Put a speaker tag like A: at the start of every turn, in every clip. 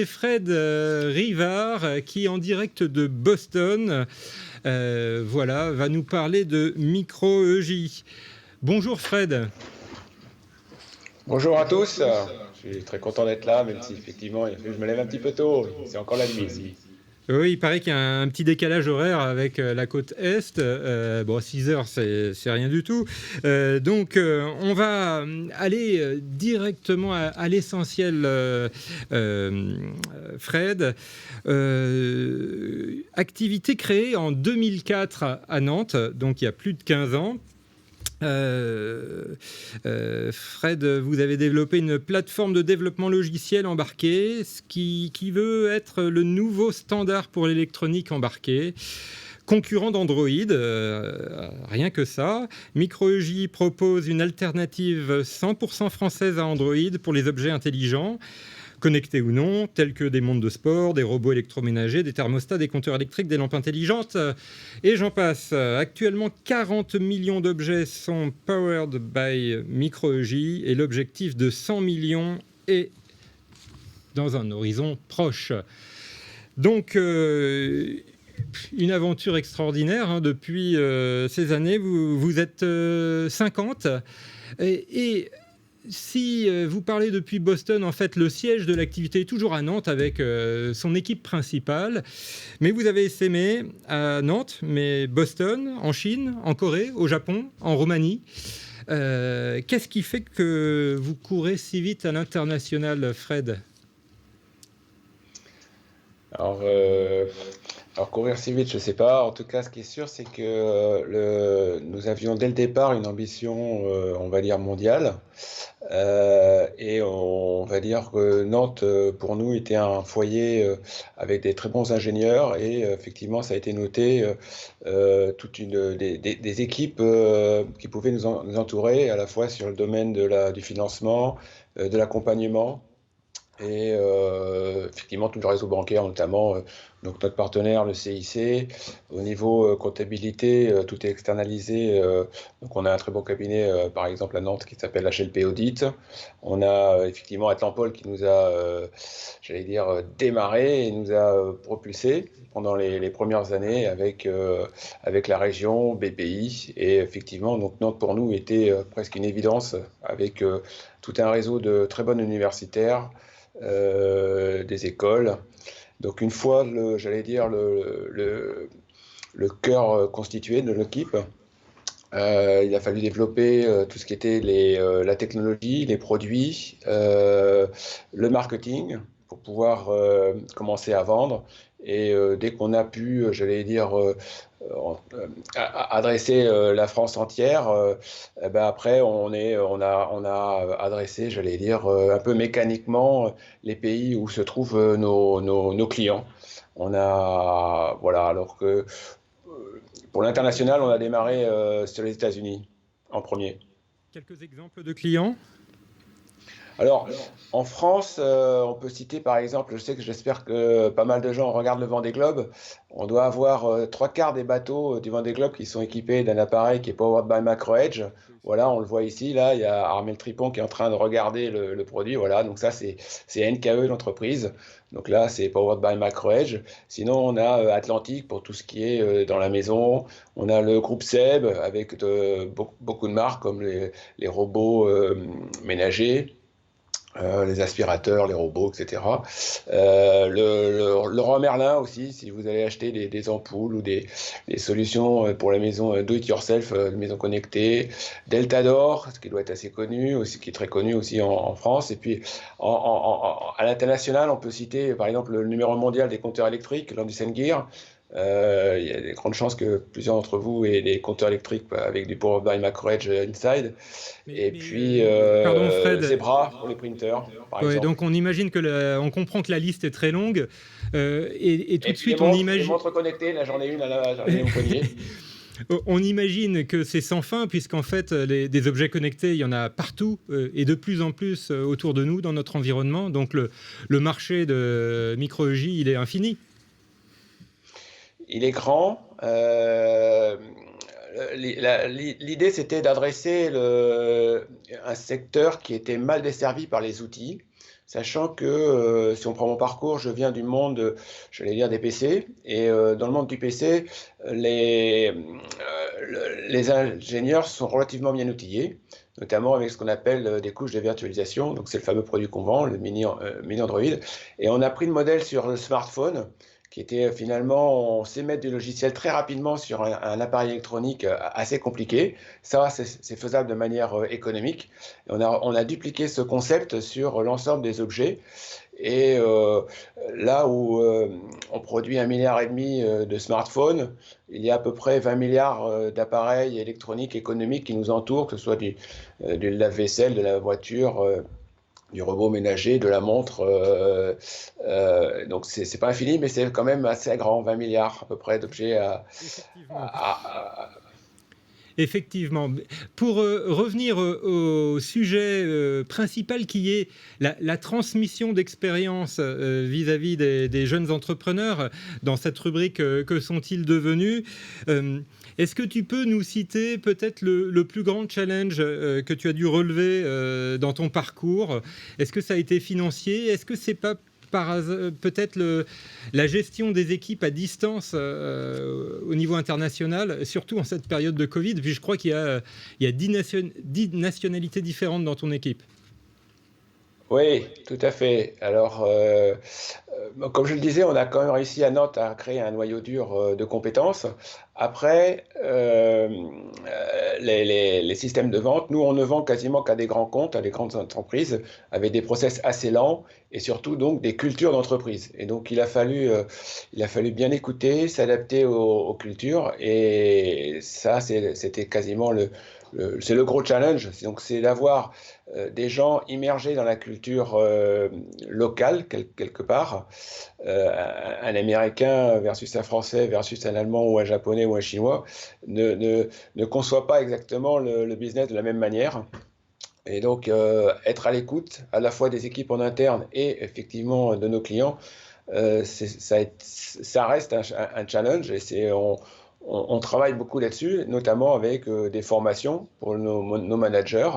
A: Fred Rivard qui, en direct de Boston, va nous parler de micro-EJ. Bonjour Fred.
B: Bonjour à tous, je suis très content d'être là, même si effectivement je me lève un petit peu tôt, c'est encore la nuit ici.
A: Oui, il paraît qu'il y a un petit décalage horaire avec la côte Est. 6 heures, c'est rien du tout. On va aller directement à l'essentiel, Fred. Activité créée en 2004 à Nantes, donc il y a plus de 15 ans. Fred, vous avez développé une plateforme de développement logiciel embarqué, ce qui veut être le nouveau standard pour l'électronique embarquée. Concurrent d'Android, rien que ça. MicroEJ propose une alternative 100% française à Android pour les objets intelligents, connectés ou non, tels que des montres de sport, des robots électroménagers, des thermostats, des compteurs électriques, des lampes intelligentes, et j'en passe. Actuellement, 40 millions d'objets sont powered by MicroEJ, et l'objectif de 100 millions est dans un horizon proche. Donc, une aventure extraordinaire, depuis ces années. Vous êtes 50, et si vous parlez depuis Boston, en fait, le siège de l'activité est toujours à Nantes avec son équipe principale. Mais vous avez essaimé à Nantes, mais Boston, en Chine, en Corée, au Japon, en Roumanie. Qu'est-ce qui fait que vous courez si vite à l'international, Fred ?
B: Alors courir si vite, je sais pas. En tout cas, ce qui est sûr, c'est que nous avions dès le départ une ambition, on va dire mondiale, et on va dire que Nantes, pour nous, était un foyer avec des très bons ingénieurs, et effectivement, ça a été noté, des équipes qui pouvaient nous entourer, à la fois sur le domaine du financement, de l'accompagnement. Et effectivement, tout le réseau bancaire, notamment donc notre partenaire, le CIC. Au niveau comptabilité, tout est externalisé. Donc on a un très bon cabinet, par exemple à Nantes, qui s'appelle HLP Audit. On a effectivement Atlampol qui nous a, démarré et nous a propulsé pendant les premières années avec la région, BPI. Et effectivement, donc Nantes pour nous était presque une évidence avec tout un réseau de très bonnes universitaires, des écoles. Donc une fois le cœur constitué de l'équipe, il a fallu développer tout ce qui était la technologie, les produits, le marketing pour pouvoir commencer à vendre. Et dès qu'on a pu, adresser la France entière, après on a adressé, un peu mécaniquement les pays où se trouvent nos clients. Alors que pour l'international, on a démarré sur les États-Unis en premier.
A: Quelques exemples de clients ?
B: Alors, en France, on peut citer par exemple, j'espère que pas mal de gens regardent le Vendée Globe. On doit avoir 3/4 des bateaux du Vendée Globe qui sont équipés d'un appareil qui est powered by MicroEdge. Voilà, on le voit ici, là, il y a Armel Tripon qui est en train de regarder le produit. Voilà, donc ça, c'est NKE, l'entreprise. Donc là, c'est powered by MicroEdge. Sinon, on a Atlantique pour tout ce qui est dans la maison. On a le groupe Seb avec beaucoup de marques comme les robots ménagers. Les aspirateurs, les robots, etc. Le Roi Merlin aussi, si vous allez acheter des ampoules ou des solutions pour la maison do-it-yourself, maison connectée. Deltador, ce qui doit être assez connu, aussi, qui est très connu aussi en France. Et puis à l'international, on peut citer par exemple le numéro mondial des compteurs électriques, Landis+Gyr Gear. Il y a des grandes chances que plusieurs d'entre vous aient des compteurs électriques avec du Power by MicroEdge Inside.
A: Pardon Fred.
B: Zebra pour les printers, par exemple.
A: Donc on imagine on comprend que la liste est très longue. Et tout de suite,
B: on imagine... Les montres connectées, là j'en ai une au poignet.
A: On imagine que c'est sans fin, puisqu'en fait, des objets connectés, il y en a partout et de plus en plus autour de nous, dans notre environnement. Donc le marché de MicroEJ, il est infini.
B: Il est grand. L'idée, c'était d'adresser un secteur qui était mal desservi par les outils, sachant que si on prend mon parcours, je viens du monde, j'allais dire, des PC, et dans le monde du PC, les ingénieurs sont relativement bien outillés, notamment avec ce qu'on appelle des couches de virtualisation, donc c'est le fameux produit qu'on vend, le mini Android, et on a pris le modèle sur le smartphone, qui était finalement, on sait mettre du logiciel très rapidement sur un appareil électronique assez compliqué. Ça, c'est faisable de manière économique. Et on a dupliqué ce concept sur l'ensemble des objets. Et là où on produit 1,5 milliard de smartphones, il y a à peu près 20 milliards d'appareils électroniques économiques qui nous entourent, que ce soit du lave-vaisselle, de la voiture, du robot ménager, de la montre. Donc, c'est pas infini, mais c'est quand même assez grand, 20 milliards à peu près d'objets
A: Effectivement.
B: à-
A: Effectivement. Pour revenir au sujet principal qui est la transmission d'expérience vis-à-vis des jeunes entrepreneurs, dans cette rubrique que sont-ils devenus, est-ce que tu peux nous citer peut-être le plus grand challenge que tu as dû relever dans ton parcours? Est-ce que ça a été financier? Est-ce que c'est pas peut-être la gestion des équipes à distance au niveau international, surtout en cette période de Covid, puis je crois qu'il y a 10 nationalités différentes dans ton équipe.
B: Oui, tout à fait. Alors, comme je le disais, on a quand même réussi à Nantes à créer un noyau dur de compétences. Après, les systèmes de vente, nous, on ne vend quasiment qu'à des grands comptes, à des grandes entreprises, avec des process assez lents et surtout donc des cultures d'entreprise. Et donc, il a fallu bien écouter, s'adapter aux cultures. Et ça, c'était quasiment c'est le gros challenge. Donc, c'est d'avoir des gens immergés dans la culture locale, quelque part. Un Américain versus un Français versus un Allemand ou un Japonais ou un Chinois ne conçoit pas exactement le business de la même manière. Et donc, être à l'écoute à la fois des équipes en interne et effectivement de nos clients, ça reste un challenge et on travaille beaucoup là-dessus, notamment avec des formations pour nos managers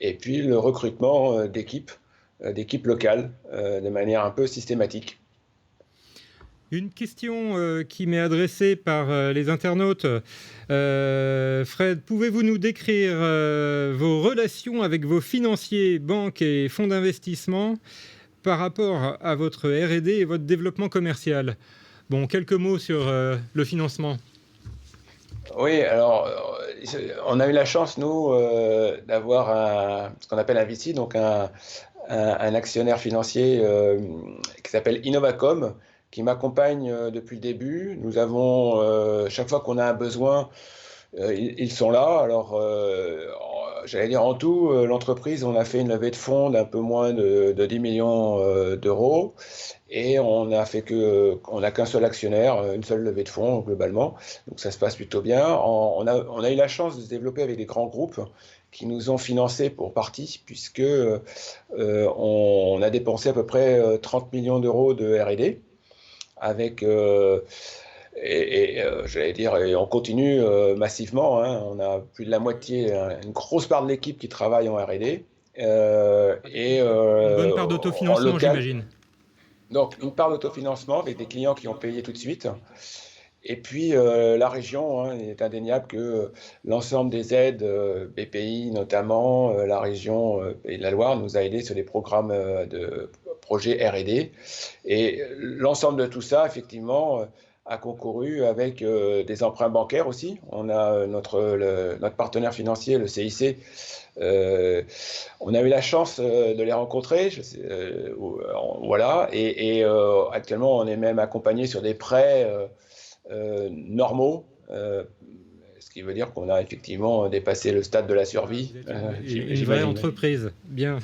B: et puis le recrutement d'équipes locales de manière un peu systématique.
A: Une question qui m'est adressée par les internautes. Fred, pouvez-vous nous décrire vos relations avec vos financiers, banques et fonds d'investissement par rapport à votre R&D et votre développement commercial? Bon, quelques mots sur le financement.
B: Oui, alors on a eu la chance, nous, d'avoir ce qu'on appelle un VC, donc un actionnaire financier qui s'appelle Innovacom, qui m'accompagne depuis le début. Nous avons, chaque fois qu'on a un besoin, ils sont là. Alors, j'allais dire en tout, l'entreprise, on a fait une levée de fonds d'un peu moins de 10 millions d'euros. Et on n'a qu'un seul actionnaire, une seule levée de fonds globalement. Donc ça se passe plutôt bien. On a eu la chance de se développer avec des grands groupes qui nous ont financés pour partie, puisque on a dépensé à peu près 30 millions d'euros de R&D avec j'allais dire, et on continue massivement. Hein. On a plus de la moitié, une grosse part de l'équipe qui travaille en R&D.
A: Une bonne part
B: En
A: d'autofinancement,
B: local.
A: j'imagine.
B: Donc, une part d'autofinancement avec des clients qui ont payé tout de suite. Et puis, la région, hein, il est indéniable que l'ensemble des aides, BPI notamment, la région Pays de la Loire nous a aidés sur des programmes de projets R&D. Et l'ensemble de tout ça, effectivement, a concouru avec des emprunts bancaires aussi. On a notre partenaire financier, le CIC. On a eu la chance de les rencontrer, voilà, et actuellement on est même accompagné sur des prêts normaux, ce qui veut dire qu'on a effectivement dépassé le stade de la survie.
A: Une vraie entreprise, bien.